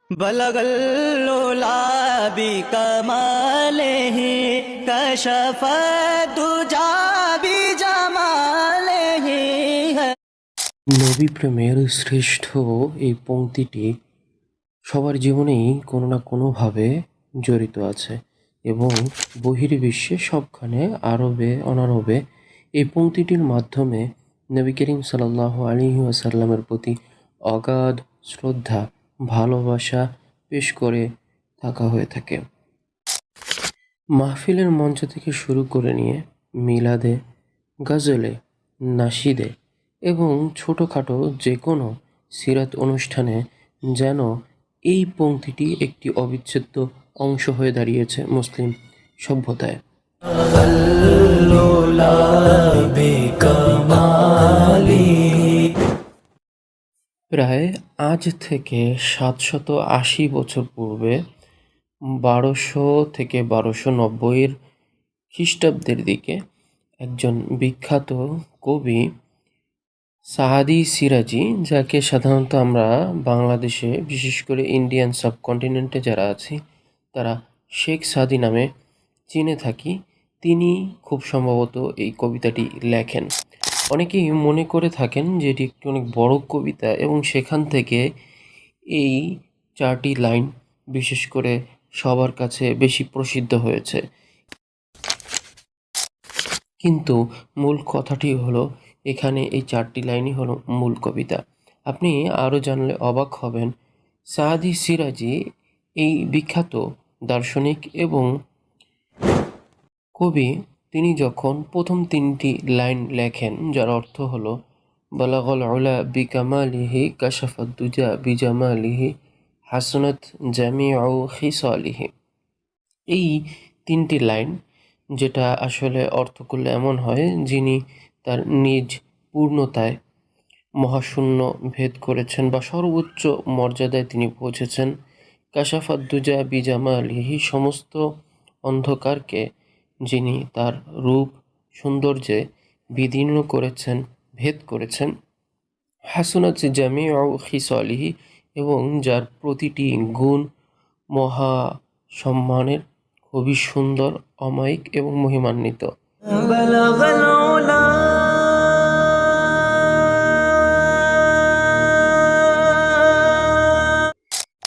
बलगल लोला बिकमालिही कशफ दुजा बिजमालिही। নবী প্রেমের শ্রেষ্ঠ এই পংক্তিটি সবার জীবনেই কোনো না কোনোভাবে জড়িত আছে এবং বহির্বিশ্বে সবখানে আরবে অনারবে এই পংক্তিটির মাধ্যমে নবী করিম সাল্লাল্লাহু আলাইহি ওয়াসাল্লামের প্রতি অগাধ শ্রদ্ধা ভালোবাসা পেশ করে থাকা হয়ে থাকে। মাহফিলের মঞ্চ থেকে শুরু করে নিয়ে মিলাদে, গজলে, নাশিদে এবং ছোটোখাটো যে কোনো সিরাত অনুষ্ঠানে যেন এই পংক্তিটি একটি অবিচ্ছেদ্য অংশ হয়ে দাঁড়িয়েছে মুসলিম সভ্যতায়। लोला बिकमालिही। প্রায় আজ থেকে 780 বছর পূর্বে 1200 থেকে 1290 খ্রিস্টাব্দের দিকে একজন বিখ্যাত কবি সাহাদি সিরাজি, যাকে সাধারণত আমরা বাংলাদেশে বিশেষ করে ইন্ডিয়ান সাবকন্টিনেন্টে যারা আছি তারা শেখ সাদি নামে চিনে থাকি, তিনি খুব সম্ভবত এই কবিতাটি লেখেন। অনেকেই মনে করে থাকেন যে এটি একটি অনেক বড় কবিতা এবং সেখান থেকে এই 4টি লাইন বিশেষ করে সবার কাছে বেশি প্রসিদ্ধ হয়েছে। কিন্তু মূল কথাটি হলো এখানে এই 4টি লাইনই হলো মূল কবিতা। আপনি আরও জানলে অবাক হবেন, সাদি সিরাজি এই বিখ্যাত দার্শনিক এবং কবি, তিনি যখন প্রথম 3টি লাইন লেখেন যার অর্থ হলো বালাগল উলা বিকামালিহি কাশাফাদ দুজা বিজামালিহি হাসনাত জামিউ খিসালিহি, এই 3টি লাইন যেটা আসলে অর্থ করলে এমন হয়, যিনি তার নিজ পূর্ণতায় মহাশূন্য ভেদ করেছেন বা সর্বোচ্চ মর্যাদায় তিনি পৌঁছেছেন। কাশাফাত দুজা বিজামালিহি, সমস্ত অন্ধকারকে যিনি তার রূপ সৌন্দর্যে বিদীর্ণ করেছেন, ভেদ করেছেন। হাসনাত জামিউ খিসালিহি, এবং যার প্রতিটি গুণ মহা সম্মানের, খুবই সুন্দর, অমায়িক এবং মহিমান্বিত। बलगल उला।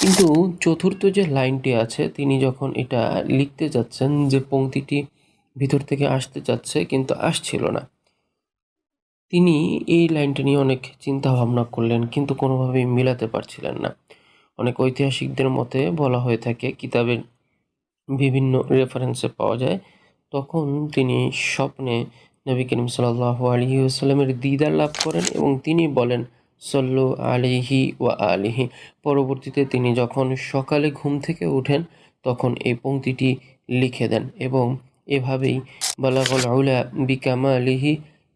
কিন্তু চতুর্থ যে লাইনটি আছে, তিনি যখন এটা লিখতে যাচ্ছেন, যে পংক্তিটি ভিতর থেকে আসতে যাচ্ছে কিন্তু আসছিল না, তিনি এই লাইনটা নিয়ে অনেক চিন্তা ভাবনা করলেন কিন্তু কোনোভাবেই মিলাতে পারছিলেন না। অনেক ঐতিহাসিকদের মতে বলা হয়ে থাকে, কিতাবের বিভিন্ন রেফারেন্সে পাওয়া যায়, তখন তিনি স্বপ্নে নবী করিম সাল্লাল্লাহু আলাইহি ওয়াসাল্লামের দিদার লাভ করেন এবং তিনি বলেন সল্লু আলাইহি ওয়া আলিহি। পরবর্তীতে তিনি যখন সকালে ঘুম থেকে ওঠেন তখন এই পংক্তিটি লিখে দেন এবং এভাবেই বালাগল উলা বিকামালিহি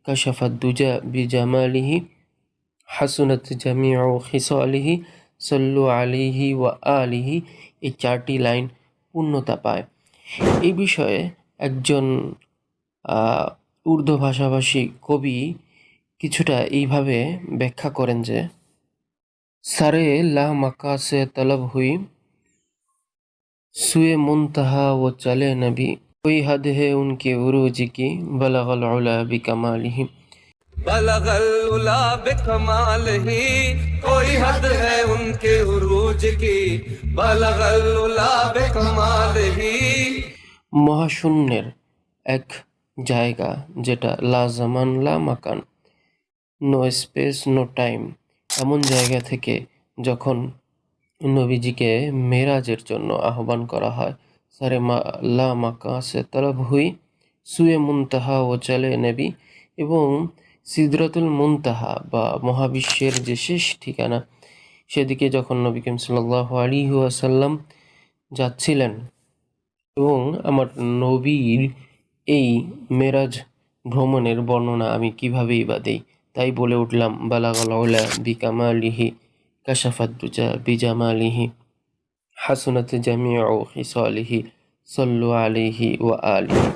কাশাফাদ দুজা বিজামালিহি হাসুনাত জামিউ খিসালিহি সল্লু আলাইহি ওয়া আলিহি, এই 4টি লাইন পূর্ণতা পায়। এই বিষয়ে একজন উর্দু ভাষাভাষী কবি কিছুটা এইভাবে ব্যাখ্যা করেন যে সারে লা মাকা সে তলব হুই সুয়ে মুনতাহা ও চলে নবী, कोई हद है उनके उरूज की बलगल उला बिकमालिही। बलगल उला बिकमालिही, कोई हद है उनके उरूज की, बलगल उला बिकमालिही। মহাশূন্যের এক জায়গা যেটা লা জামান লা মাকান, নো স্পেস নো টাইম, এমন জায়গা থেকে যখন নবীজিকে মেরাজের জন্য আহ্বান করা হয়, সারে লা মাকা সে তলব হুই সুয়ে মুনতাহা ও চলে নবী, এবং সিদরাতুল মুনতাহা বা মহাবিশ্বের যে শেষ ঠিকানা সেদিকে যখন নবী করিম সাল্লাল্লাহু আলাইহি ওয়াসাল্লাম যাচ্ছিলেন, এবং আমার নবীর এই মেরাজ ভ্রমণের বর্ণনা আমি কীভাবেই বা দেই, তাই বলে উঠলাম বালাগল উলা বিকামালিহি কাশাফাত দুজা বিজামালিহি হাসনাত জামিউ খিসালিহি সল্লু আলাইহি ওয়া আলিহি।